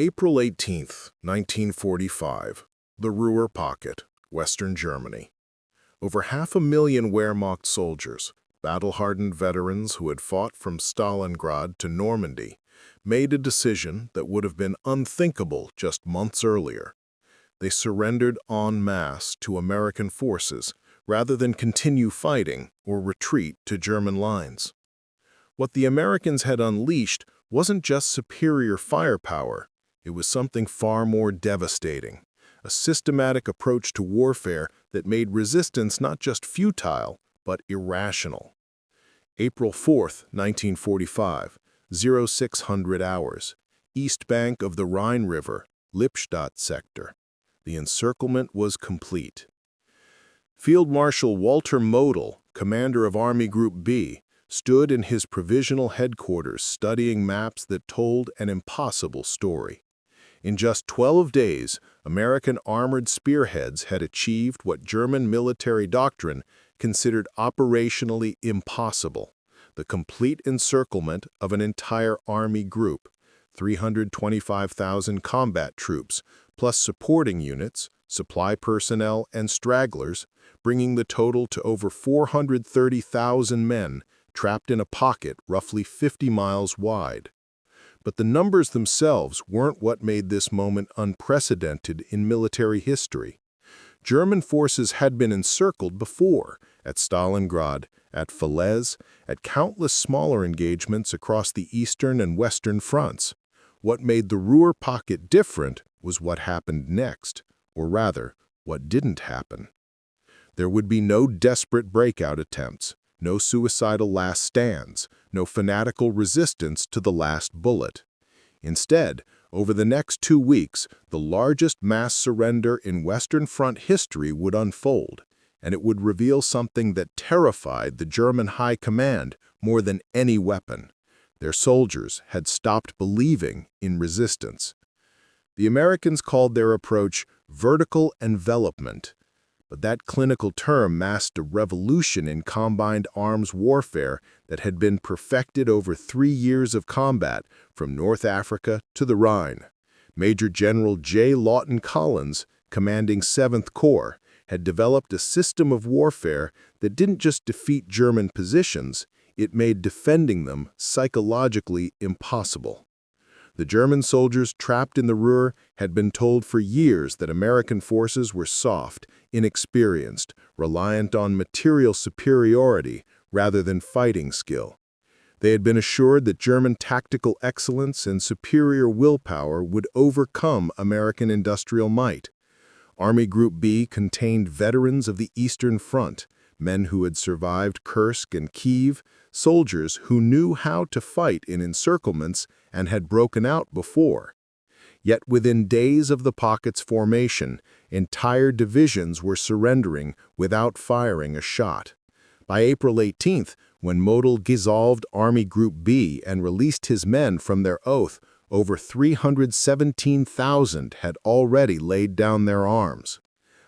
April 18th, 1945, the Ruhr Pocket, Western Germany. Over 500,000 Wehrmacht soldiers, battle-hardened veterans who had fought from Stalingrad to Normandy, made a decision that would have been unthinkable just months earlier. They surrendered en masse to American forces rather than continue fighting or retreat to German lines. What the Americans had unleashed wasn't just superior firepower. It was something far more devastating, a systematic approach to warfare that made resistance not just futile, but irrational. April 4, 1945, 0600 hours, east bank of the Rhine River, Lippstadt sector. The encirclement was complete. Field Marshal Walter Model, commander of Army Group B, stood in his provisional headquarters studying maps that told an impossible story. In just 12 days, American armored spearheads had achieved what German military doctrine considered operationally impossible: the complete encirclement of an entire army group, 325,000 combat troops, plus supporting units, supply personnel, and stragglers, bringing the total to over 430,000 men trapped in a pocket roughly 50 miles wide. But the numbers themselves weren't what made this moment unprecedented in military history. German forces had been encircled before, at Stalingrad, at Falaise, at countless smaller engagements across the eastern and western fronts. What made the Ruhr Pocket different was what happened next, or rather, what didn't happen. There would be no desperate breakout attempts, no suicidal last stands, no fanatical resistance to the last bullet. Instead, over the next 2 weeks, the largest mass surrender in Western Front history would unfold, and it would reveal something that terrified the German high command more than any weapon. Their soldiers had stopped believing in resistance. The Americans called their approach vertical envelopment, but that clinical term masked a revolution in combined arms warfare that had been perfected over 3 years of combat from North Africa to the Rhine. Major General J. Lawton Collins, commanding 7th Corps, had developed a system of warfare that didn't just defeat German positions, it made defending them psychologically impossible. The German soldiers trapped in the Ruhr had been told for years that American forces were soft, inexperienced, reliant on material superiority rather than fighting skill. They had been assured that German tactical excellence and superior willpower would overcome American industrial might. Army Group B contained veterans of the Eastern Front, men who had survived Kursk and Kiev, soldiers who knew how to fight in encirclements and had broken out before. Yet within days of the pocket's formation, entire divisions were surrendering without firing a shot. By April 18th, when Model dissolved Army Group B and released his men from their oath, over 317,000 had already laid down their arms.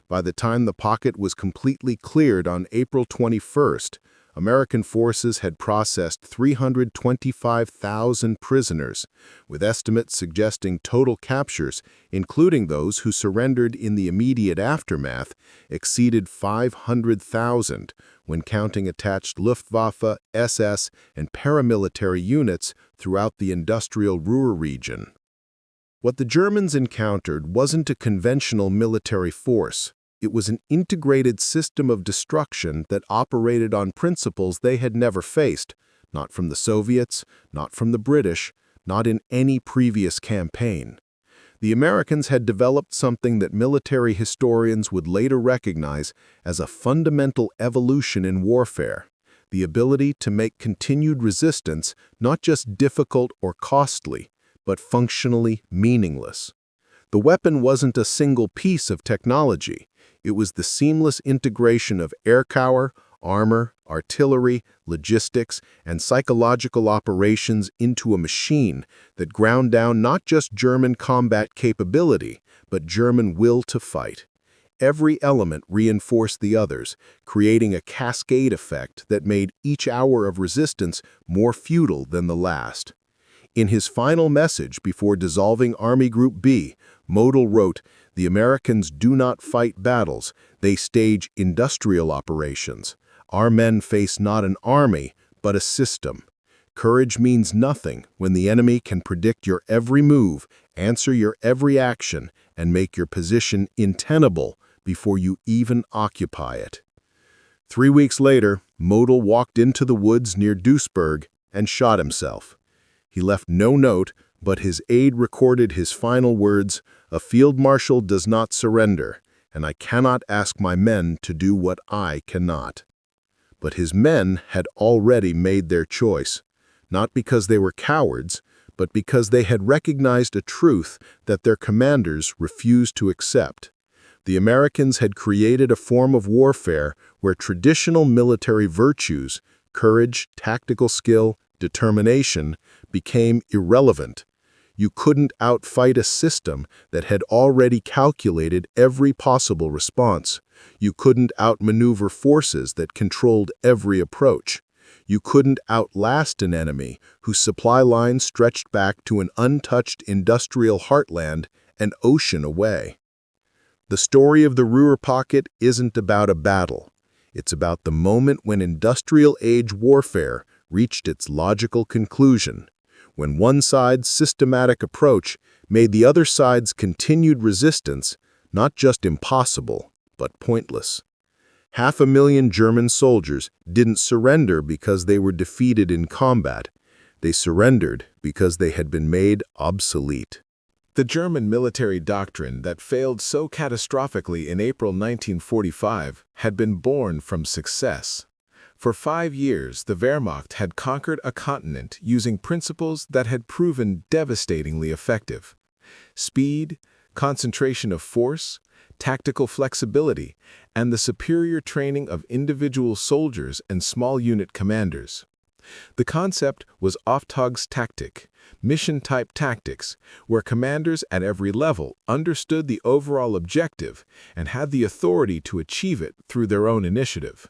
By the time the pocket was completely cleared on April 21st, American forces had processed 325,000 prisoners, with estimates suggesting total captures, including those who surrendered in the immediate aftermath, exceeded 500,000 when counting attached Luftwaffe, SS, and paramilitary units throughout the industrial Ruhr region. What the Germans encountered wasn't a conventional military force. It was an integrated system of destruction that operated on principles they had never faced, not from the Soviets, not from the British, not in any previous campaign. The Americans had developed something that military historians would later recognize as a fundamental evolution in warfare: the ability to make continued resistance not just difficult or costly, but functionally meaningless. The weapon wasn't a single piece of technology. It was the seamless integration of air power, armor, artillery, logistics, and psychological operations into a machine that ground down not just German combat capability, but German will to fight. Every element reinforced the others, creating a cascade effect that made each hour of resistance more futile than the last. In his final message before dissolving Army Group B, Model wrote, "The Americans do not fight battles, they stage industrial operations. Our men face not an army, but a system. Courage means nothing when the enemy can predict your every move, answer your every action, and make your position untenable before you even occupy it." 3 weeks later, Model walked into the woods near Duisburg and shot himself. He left no note, but his aide recorded his final words, "A field marshal does not surrender, and I cannot ask my men to do what I cannot." But his men had already made their choice, not because they were cowards, but because they had recognized a truth that their commanders refused to accept. The Americans had created a form of warfare where traditional military virtues, courage, tactical skill, determination, became irrelevant. You couldn't outfight a system that had already calculated every possible response. You couldn't outmaneuver forces that controlled every approach. You couldn't outlast an enemy whose supply line stretched back to an untouched industrial heartland an ocean away. The story of the Ruhr Pocket isn't about a battle. It's about the moment when industrial-age warfare reached its logical conclusion, when one side's systematic approach made the other side's continued resistance not just impossible, but pointless. 500,000 German soldiers didn't surrender because they were defeated in combat. They surrendered because they had been made obsolete. The German military doctrine that failed so catastrophically in April 1945 had been born from success. For 5 years, the Wehrmacht had conquered a continent using principles that had proven devastatingly effective. Speed, concentration of force, tactical flexibility, and the superior training of individual soldiers and small unit commanders. The concept was Auftragstaktik, mission-type tactics, where commanders at every level understood the overall objective and had the authority to achieve it through their own initiative.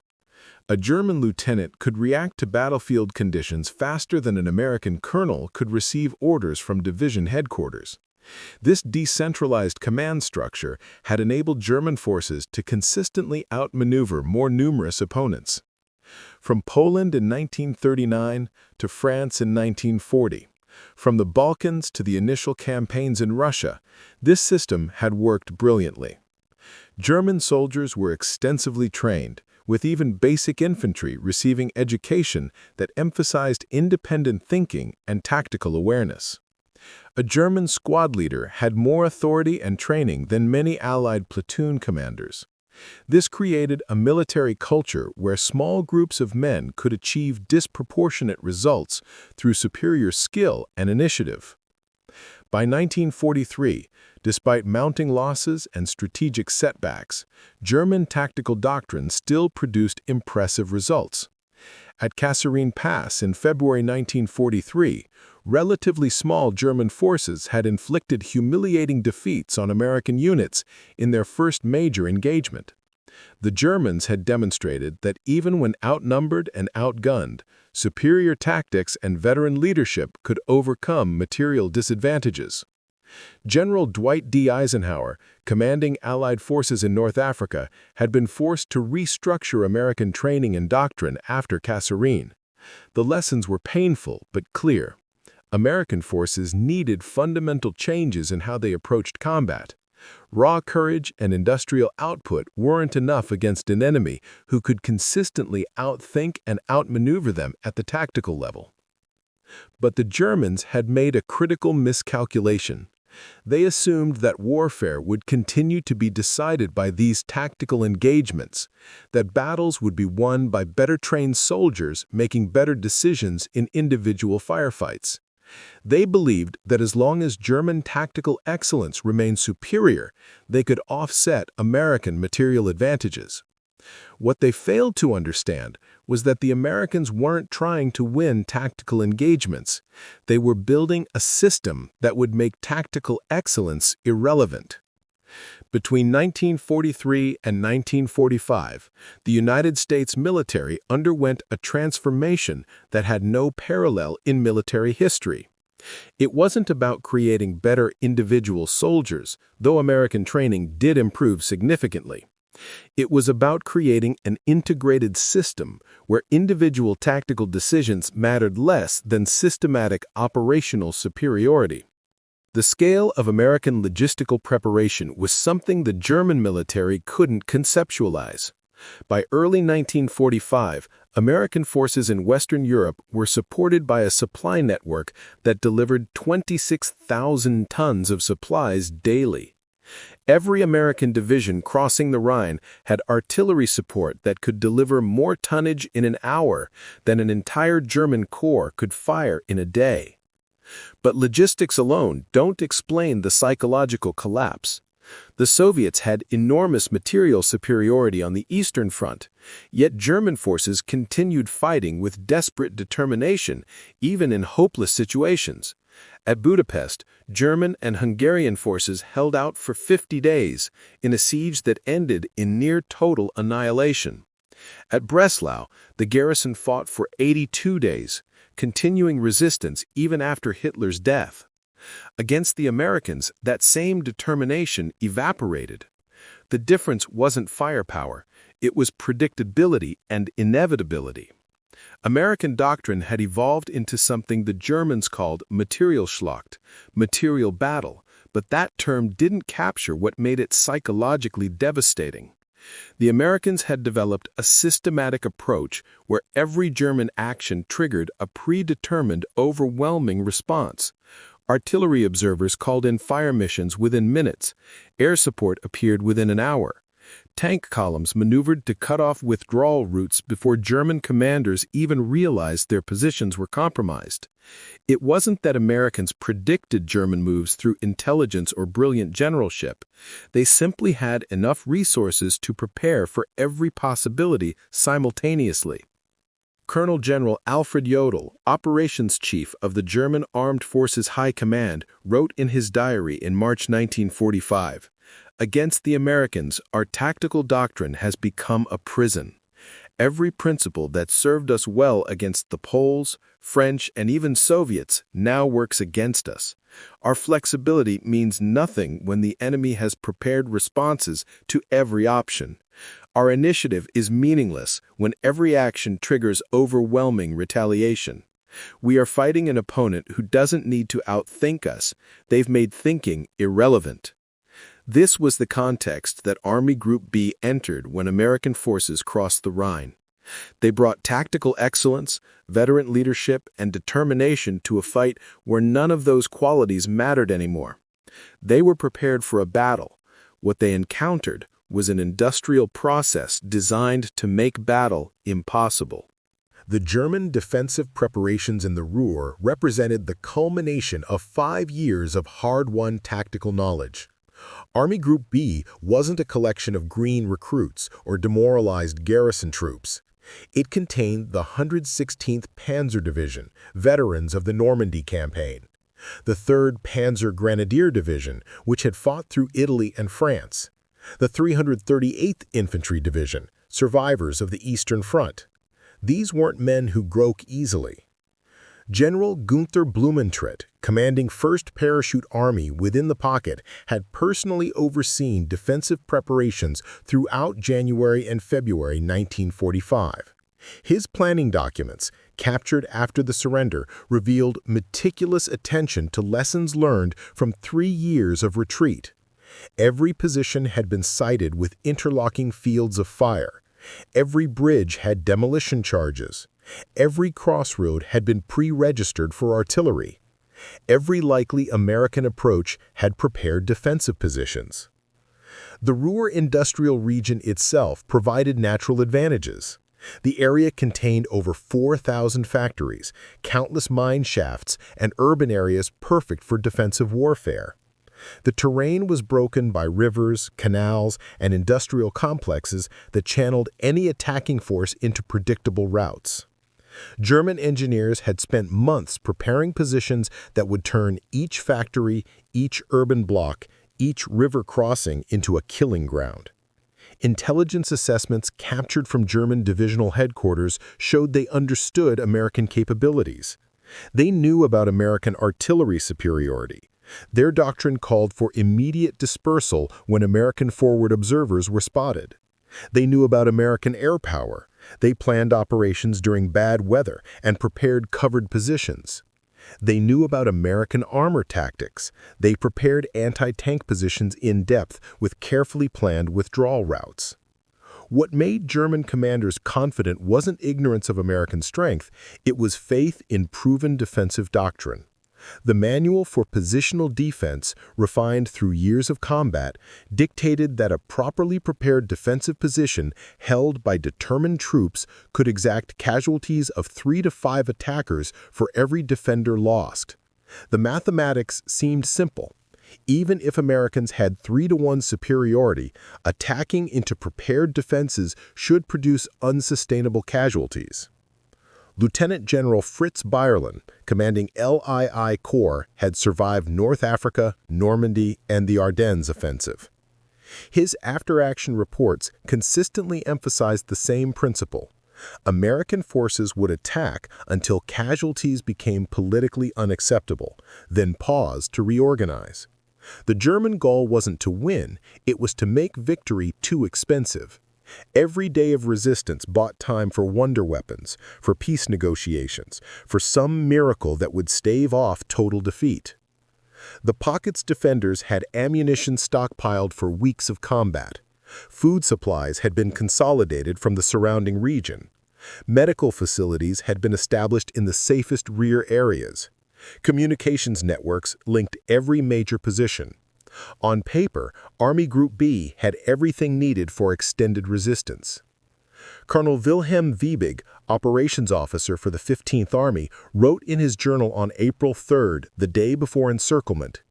A German lieutenant could react to battlefield conditions faster than an American colonel could receive orders from division headquarters. This decentralized command structure had enabled German forces to consistently outmaneuver more numerous opponents. From Poland in 1939 to France in 1940, from the Balkans to the initial campaigns in Russia, this system had worked brilliantly. German soldiers were extensively trained, with even basic infantry receiving education that emphasized independent thinking and tactical awareness. A German squad leader had more authority and training than many Allied platoon commanders. This created a military culture where small groups of men could achieve disproportionate results through superior skill and initiative. By 1943, despite mounting losses and strategic setbacks, German tactical doctrine still produced impressive results. At Kasserine Pass in February 1943, relatively small German forces had inflicted humiliating defeats on American units in their first major engagement. The Germans had demonstrated that even when outnumbered and outgunned, superior tactics and veteran leadership could overcome material disadvantages. General Dwight D. Eisenhower, commanding Allied forces in North Africa, had been forced to restructure American training and doctrine after Kasserine. The lessons were painful but clear. American forces needed fundamental changes in how they approached combat. Raw courage and industrial output weren't enough against an enemy who could consistently outthink and outmaneuver them at the tactical level. But the Germans had made a critical miscalculation. They assumed that warfare would continue to be decided by these tactical engagements, that battles would be won by better-trained soldiers making better decisions in individual firefights. They believed that as long as German tactical excellence remained superior, they could offset American material advantages. What they failed to understand was that the Americans weren't trying to win tactical engagements. They were building a system that would make tactical excellence irrelevant. Between 1943 and 1945, the United States military underwent a transformation that had no parallel in military history. It wasn't about creating better individual soldiers, though American training did improve significantly. It was about creating an integrated system where individual tactical decisions mattered less than systematic operational superiority. The scale of American logistical preparation was something the German military couldn't conceptualize. By early 1945, American forces in Western Europe were supported by a supply network that delivered 26,000 tons of supplies daily. Every American division crossing the Rhine had artillery support that could deliver more tonnage in an hour than an entire German corps could fire in a day. But logistics alone don't explain the psychological collapse. The Soviets had enormous material superiority on the Eastern Front, yet German forces continued fighting with desperate determination, even in hopeless situations. At Budapest, German and Hungarian forces held out for 50 days in a siege that ended in near-total annihilation. At Breslau, the garrison fought for 82 days, continuing resistance even after Hitler's death. Against the Americans, that same determination evaporated. The difference wasn't firepower, it was predictability and inevitability. American doctrine had evolved into something the Germans called Materialschlacht, material battle, but that term didn't capture what made it psychologically devastating. The Americans had developed a systematic approach where every German action triggered a predetermined, overwhelming response. Artillery observers called in fire missions within minutes. Air support appeared within an hour. Tank columns maneuvered to cut off withdrawal routes before German commanders even realized their positions were compromised. It wasn't that Americans predicted German moves through intelligence or brilliant generalship. They simply had enough resources to prepare for every possibility simultaneously. Colonel General Alfred Jodl, operations chief of the German Armed Forces High Command, wrote in his diary in March 1945, "Against the Americans, our tactical doctrine has become a prison. Every principle that served us well against the Poles, French, and even Soviets now works against us. Our flexibility means nothing when the enemy has prepared responses to every option. Our initiative is meaningless when every action triggers overwhelming retaliation. We are fighting an opponent who doesn't need to outthink us. They've made thinking irrelevant." This was the context that Army Group B entered when American forces crossed the Rhine. They brought tactical excellence, veteran leadership, and determination to a fight where none of those qualities mattered anymore. They were prepared for a battle. What they encountered was an industrial process designed to make battle impossible. The German defensive preparations in the Ruhr represented the culmination of 5 years of hard-won tactical knowledge. Army Group B wasn't a collection of green recruits or demoralized garrison troops. It contained the 116th Panzer Division, veterans of the Normandy campaign, the 3rd Panzer Grenadier Division, which had fought through Italy and France, the 338th Infantry Division, survivors of the Eastern Front. These weren't men who broke easily. General Gunther Blumentritt, commanding 1st Parachute Army within the Pocket, had personally overseen defensive preparations throughout January and February 1945. His planning documents, captured after the surrender, revealed meticulous attention to lessons learned from 3 years of retreat. Every position had been sited with interlocking fields of fire. Every bridge had demolition charges. Every crossroad had been pre-registered for artillery. Every likely American approach had prepared defensive positions. The Ruhr industrial region itself provided natural advantages. The area contained over 4,000 factories, countless mine shafts, and urban areas perfect for defensive warfare. The terrain was broken by rivers, canals, and industrial complexes that channeled any attacking force into predictable routes. German engineers had spent months preparing positions that would turn each factory, each urban block, each river crossing into a killing ground. Intelligence assessments captured from German divisional headquarters showed they understood American capabilities. They knew about American artillery superiority. Their doctrine called for immediate dispersal when American forward observers were spotted. They knew about American air power. They planned operations during bad weather and prepared covered positions. They knew about American armor tactics. They prepared anti-tank positions in depth with carefully planned withdrawal routes. What made German commanders confident wasn't ignorance of American strength, it was faith in proven defensive doctrine. The Manual for Positional Defense, refined through years of combat, dictated that a properly prepared defensive position held by determined troops could exact casualties of 3 to 5 attackers for every defender lost. The mathematics seemed simple. Even if Americans had 3-to-1 superiority, attacking into prepared defenses should produce unsustainable casualties. Lieutenant General Fritz Bayerlein, commanding LII Corps, had survived North Africa, Normandy, and the Ardennes offensive. His after-action reports consistently emphasized the same principle. American forces would attack until casualties became politically unacceptable, then pause to reorganize. The German goal wasn't to win, it was to make victory too expensive. Every day of resistance bought time for wonder weapons, for peace negotiations, for some miracle that would stave off total defeat. The Pocket's defenders had ammunition stockpiled for weeks of combat. Food supplies had been consolidated from the surrounding region. Medical facilities had been established in the safest rear areas. Communications networks linked every major position. On paper, Army Group B had everything needed for extended resistance. Colonel Wilhelm Wiebig, operations officer for the 15th Army, wrote in his journal on April 3rd, the day before encirclement,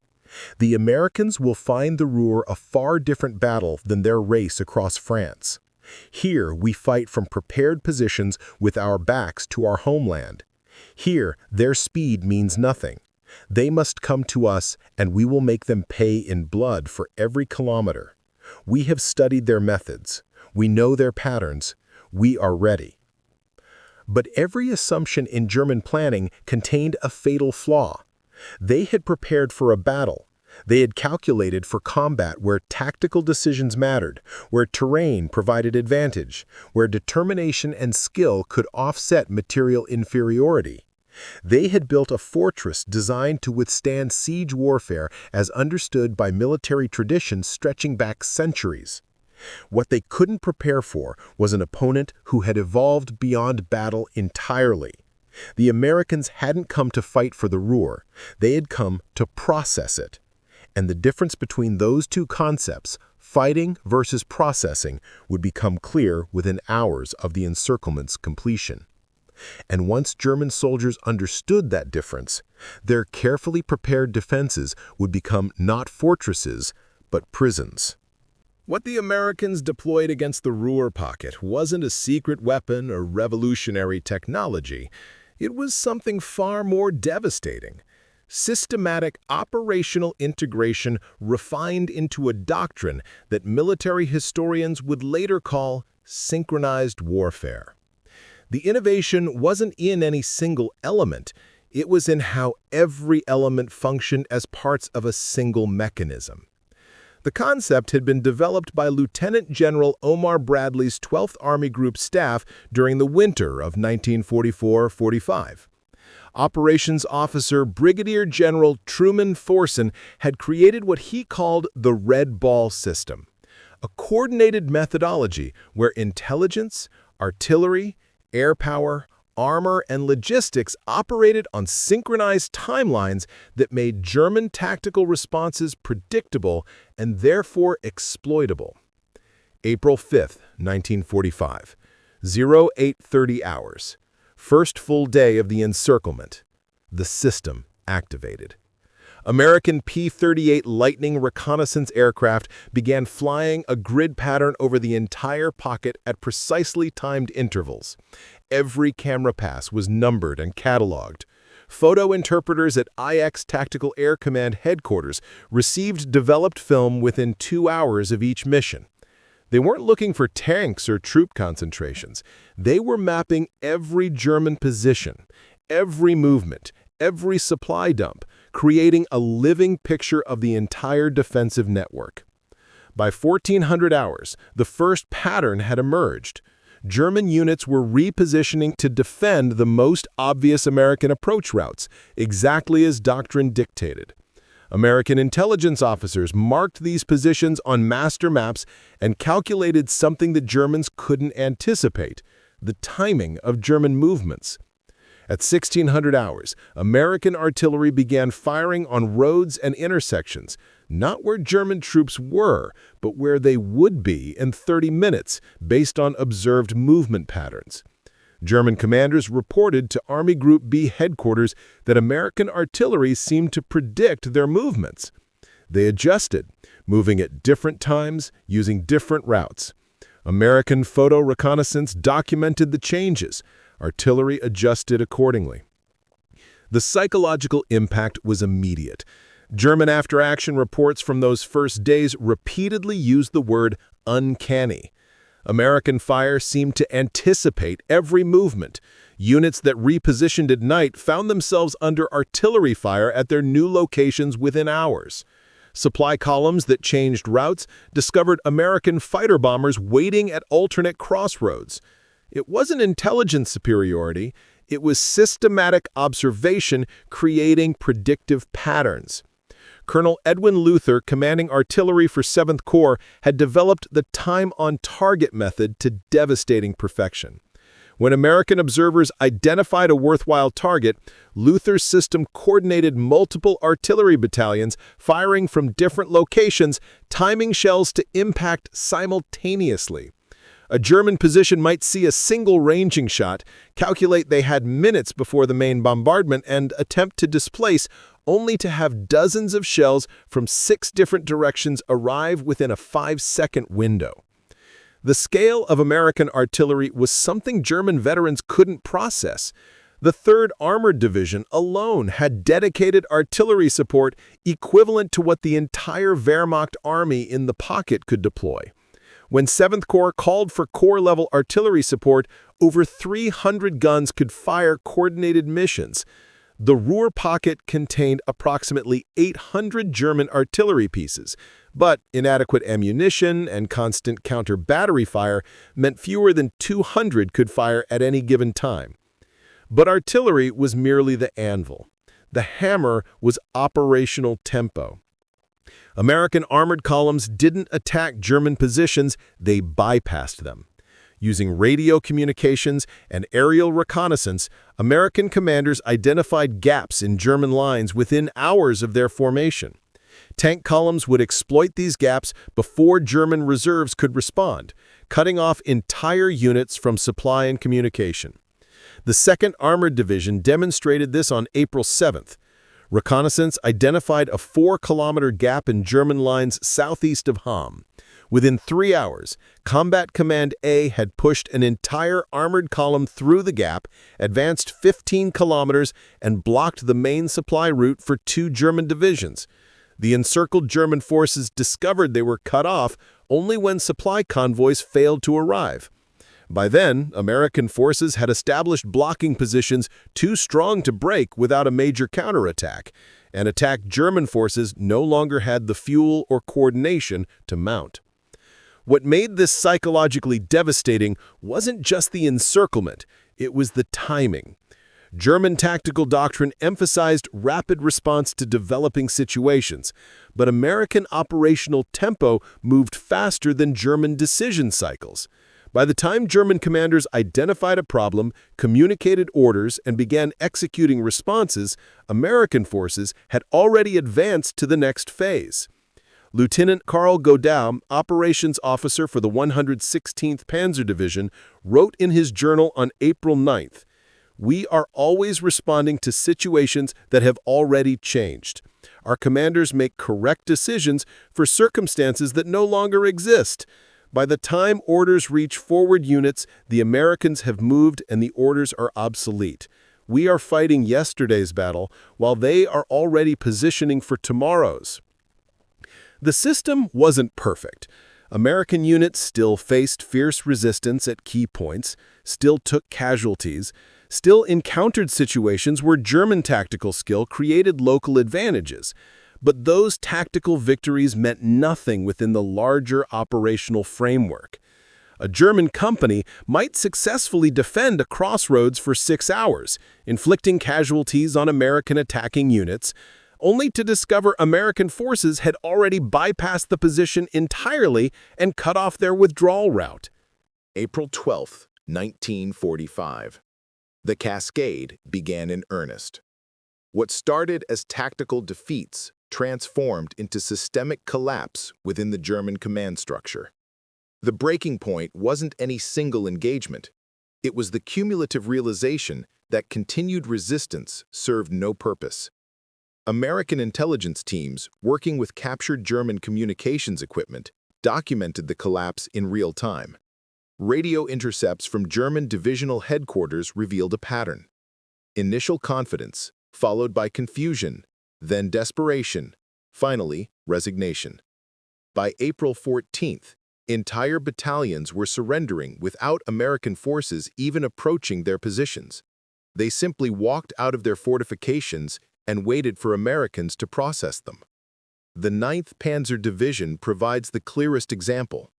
"The Americans will find the Ruhr a far different battle than their race across France. Here we fight from prepared positions with our backs to our homeland. Here their speed means nothing. They must come to us, and we will make them pay in blood for every kilometer. We have studied their methods. We know their patterns. We are ready." But every assumption in German planning contained a fatal flaw. They had prepared for a battle. They had calculated for combat where tactical decisions mattered, where terrain provided advantage, where determination and skill could offset material inferiority. They had built a fortress designed to withstand siege warfare as understood by military traditions stretching back centuries. What they couldn't prepare for was an opponent who had evolved beyond battle entirely. The Americans hadn't come to fight for the Ruhr, they had come to process it. And the difference between those two concepts, fighting versus processing, would become clear within hours of the encirclement's completion. And once German soldiers understood that difference, their carefully prepared defenses would become not fortresses, but prisons. What the Americans deployed against the Ruhr Pocket wasn't a secret weapon or revolutionary technology. It was something far more devastating. Systematic operational integration refined into a doctrine that military historians would later call synchronized warfare. The innovation wasn't in any single element, it was in how every element functioned as parts of a single mechanism. The concept had been developed by Lieutenant General Omar Bradley's 12th Army Group staff during the winter of 1944-45. Operations Officer Brigadier General Truman Forson had created what he called the Red Ball System, a coordinated methodology where intelligence, artillery, air power, armor, and logistics operated on synchronized timelines that made German tactical responses predictable and therefore exploitable. April 5, 1945, 0830 hours. First full day of the encirclement. The system activated. American P-38 Lightning reconnaissance aircraft began flying a grid pattern over the entire pocket at precisely timed intervals. Every camera pass was numbered and cataloged. Photo interpreters at IX Tactical Air Command headquarters received developed film within 2 hours of each mission. They weren't looking for tanks or troop concentrations. They were mapping every German position, every movement, every supply dump, creating a living picture of the entire defensive network. By 1400 hours, the first pattern had emerged. German units were repositioning to defend the most obvious American approach routes, exactly as doctrine dictated. American intelligence officers marked these positions on master maps and calculated something that Germans couldn't anticipate: the timing of German movements. At 1600 hours, American artillery began firing on roads and intersections, not where German troops were, but where they would be in 30 minutes, based on observed movement patterns. German commanders reported to Army Group B headquarters that American artillery seemed to predict their movements. They adjusted, moving at different times, using different routes. American photo reconnaissance documented the changes. Artillery adjusted accordingly. The psychological impact was immediate. German after-action reports from those first days repeatedly used the word uncanny. American fire seemed to anticipate every movement. Units that repositioned at night found themselves under artillery fire at their new locations within hours. Supply columns that changed routes discovered American fighter bombers waiting at alternate crossroads. It wasn't intelligence superiority, it was systematic observation creating predictive patterns. Colonel Edwin Luther, commanding artillery for 7th Corps, had developed the time-on-target method to devastating perfection. When American observers identified a worthwhile target, Luther's system coordinated multiple artillery battalions firing from different locations, timing shells to impact simultaneously. A German position might see a single ranging shot, calculate they had minutes before the main bombardment, and attempt to displace, only to have dozens of shells from 6 different directions arrive within a 5-second window. The scale of American artillery was something German veterans couldn't process. The 3rd Armored Division alone had dedicated artillery support equivalent to what the entire Wehrmacht army in the pocket could deploy. When 7th Corps called for Corps-level artillery support, over 300 guns could fire coordinated missions. The Ruhr Pocket contained approximately 800 German artillery pieces, but inadequate ammunition and constant counter-battery fire meant fewer than 200 could fire at any given time. But artillery was merely the anvil. The hammer was operational tempo. American armored columns didn't attack German positions, they bypassed them. Using radio communications and aerial reconnaissance, American commanders identified gaps in German lines within hours of their formation. Tank columns would exploit these gaps before German reserves could respond, cutting off entire units from supply and communication. The 2nd Armored Division demonstrated this on April 7th. Reconnaissance identified a 4-kilometer gap in German lines southeast of Hamm. Within 3 hours, Combat Command A had pushed an entire armored column through the gap, advanced 15 kilometers, and blocked the main supply route for 2 German divisions. The encircled German forces discovered they were cut off only when supply convoys failed to arrive. By then, American forces had established blocking positions too strong to break without a major counterattack, and attacked German forces no longer had the fuel or coordination to mount. What made this psychologically devastating wasn't just the encirclement, it was the timing. German tactical doctrine emphasized rapid response to developing situations, but American operational tempo moved faster than German decision cycles. By the time German commanders identified a problem, communicated orders, and began executing responses, American forces had already advanced to the next phase. Lieutenant Karl Godau, operations officer for the 116th Panzer Division, wrote in his journal on April 9th, "We are always responding to situations that have already changed. Our commanders make correct decisions for circumstances that no longer exist. By the time orders reach forward units, the Americans have moved and the orders are obsolete. We are fighting yesterday's battle, while they are already positioning for tomorrow's." The system wasn't perfect. American units still faced fierce resistance at key points, still took casualties, still encountered situations where German tactical skill created local advantages. But those tactical victories meant nothing within the larger operational framework. A German company might successfully defend a crossroads for 6 hours, inflicting casualties on American attacking units, only to discover American forces had already bypassed the position entirely and cut off their withdrawal route. April 12, 1945. The cascade began in earnest. What started as tactical defeats transformed into systemic collapse within the German command structure. The breaking point wasn't any single engagement. It was the cumulative realization that continued resistance served no purpose. American intelligence teams, working with captured German communications equipment, documented the collapse in real time. Radio intercepts from German divisional headquarters revealed a pattern. Initial confidence, followed by confusion, then desperation, finally resignation. By April 14th, entire battalions were surrendering without American forces even approaching their positions. They simply walked out of their fortifications and waited for Americans to process them. The 9th Panzer Division provides the clearest example.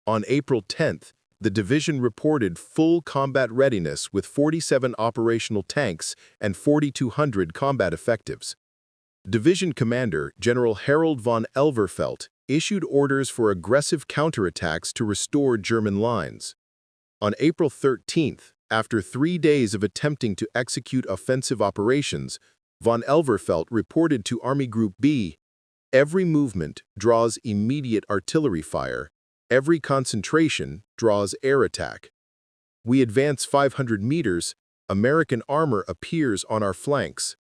On April 10th, the division reported full combat readiness with 47 operational tanks and 4,200 combat effectives. Division Commander General Harold von Elverfeldt issued orders for aggressive counterattacks to restore German lines. On April 13th, after 3 days of attempting to execute offensive operations, von Elverfeldt reported to Army Group B, "Every movement draws immediate artillery fire. Every concentration draws air attack. We advance 500 meters. American armor appears on our flanks.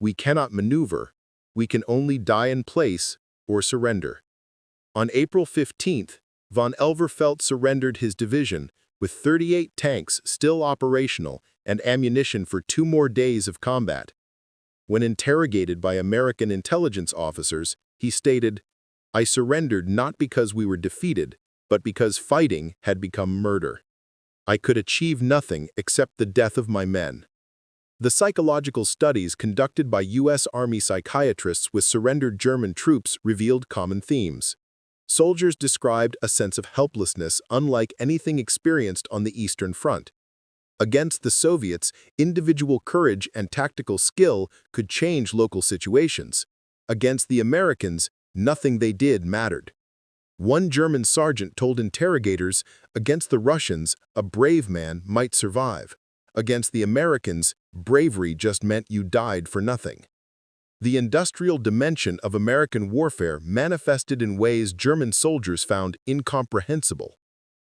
We cannot maneuver. We can only die in place or surrender." On April 15th, von Elverfeldt surrendered his division with 38 tanks still operational and ammunition for 2 more days of combat. When interrogated by American intelligence officers, he stated, "I surrendered not because we were defeated, but because fighting had become murder. I could achieve nothing except the death of my men." The psychological studies conducted by U.S. Army psychiatrists with surrendered German troops revealed common themes. Soldiers described a sense of helplessness unlike anything experienced on the Eastern Front. Against the Soviets, individual courage and tactical skill could change local situations. Against the Americans, nothing they did mattered. One German sergeant told interrogators, "Against the Russians, a brave man might survive. Against the Americans, bravery just meant you died for nothing." The industrial dimension of American warfare manifested in ways German soldiers found incomprehensible.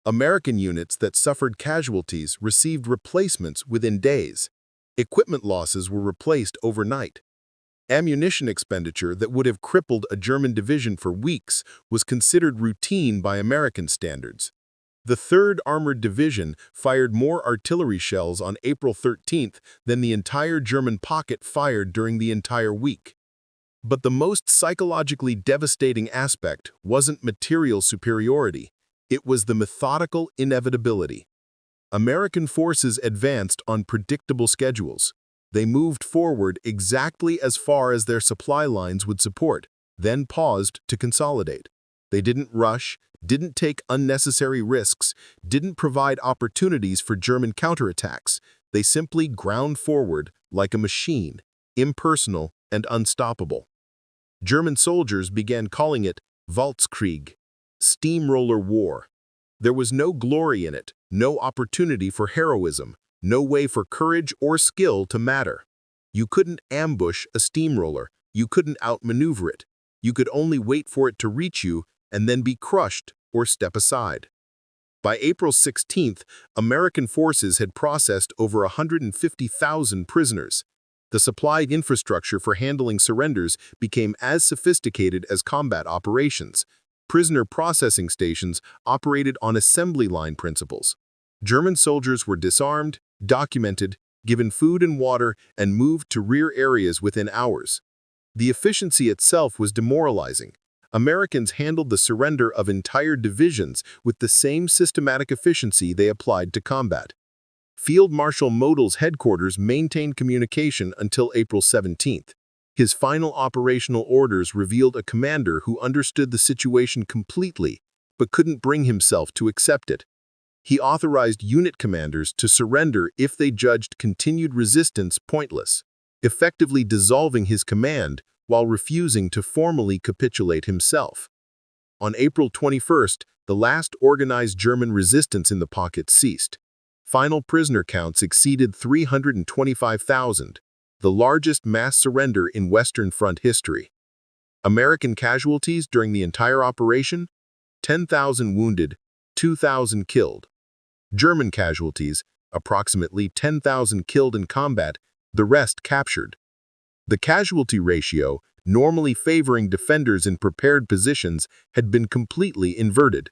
American units that suffered casualties received replacements within days. Equipment losses were replaced overnight. Ammunition expenditure that would have crippled a German division for weeks was considered routine by American standards. The 3rd Armored Division fired more artillery shells on April 13th than the entire German pocket fired during the entire week. But the most psychologically devastating aspect wasn't material superiority. It was the methodical inevitability. American forces advanced on predictable schedules. They moved forward exactly as far as their supply lines would support, then paused to consolidate. They didn't rush, didn't take unnecessary risks, didn't provide opportunities for German counterattacks. They simply ground forward like a machine, impersonal and unstoppable. German soldiers began calling it Walzkrieg, steamroller war. There was no glory in it, no opportunity for heroism, no way for courage or skill to matter. You couldn't ambush a steamroller, you couldn't outmaneuver it. You could only wait for it to reach you and then be crushed or step aside. By April 16th, American forces had processed over 150,000 prisoners. The supplied infrastructure for handling surrenders became as sophisticated as combat operations. Prisoner processing stations operated on assembly line principles. German soldiers were disarmed, documented, given food and water, and moved to rear areas within hours. The efficiency itself was demoralizing. Americans handled the surrender of entire divisions with the same systematic efficiency they applied to combat. Field Marshal Model's headquarters maintained communication until April 17th. His final operational orders revealed a commander who understood the situation completely, but couldn't bring himself to accept it. He authorized unit commanders to surrender if they judged continued resistance pointless, effectively dissolving his command while refusing to formally capitulate himself. On April 21st, the last organized German resistance in the pocket ceased. Final prisoner counts exceeded 325,000, the largest mass surrender in Western Front history. American casualties during the entire operation: 10,000 wounded, 2,000 killed. German casualties, approximately 10,000 killed in combat, the rest captured. The casualty ratio, normally favoring defenders in prepared positions, had been completely inverted.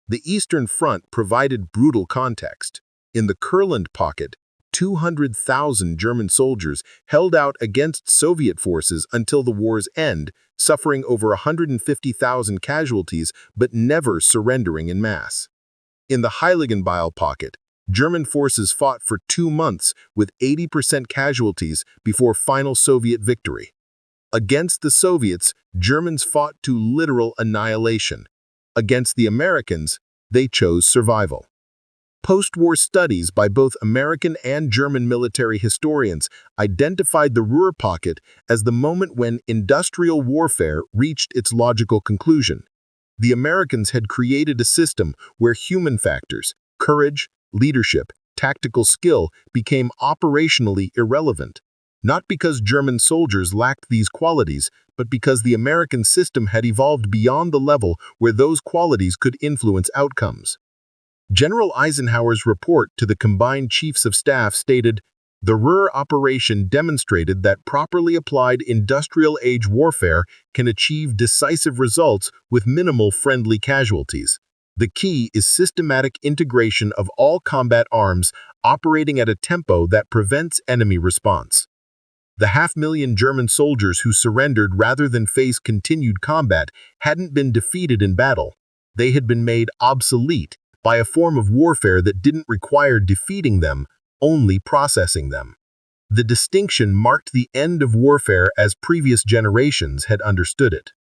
The Eastern Front provided brutal context. In the Kurland pocket, 200,000 German soldiers held out against Soviet forces until the war's end, suffering over 150,000 casualties but never surrendering en masse. In the Heiligenbeil pocket, German forces fought for 2 months with 80% casualties before final Soviet victory. Against the Soviets, Germans fought to literal annihilation. Against the Americans, they chose survival. Post-war studies by both American and German military historians identified the Ruhr Pocket as the moment when industrial warfare reached its logical conclusion. The Americans had created a system where human factors, courage, leadership, tactical skill became operationally irrelevant. Not because German soldiers lacked these qualities, but because the American system had evolved beyond the level where those qualities could influence outcomes. General Eisenhower's report to the combined chiefs of staff stated, "The Ruhr operation demonstrated that properly applied industrial-age warfare can achieve decisive results with minimal friendly casualties. The key is systematic integration of all combat arms operating at a tempo that prevents enemy response." The 500,000 German soldiers who surrendered rather than face continued combat hadn't been defeated in battle. They had been made obsolete by a form of warfare that didn't require defeating them, only processing them. The distinction marked the end of warfare as previous generations had understood it.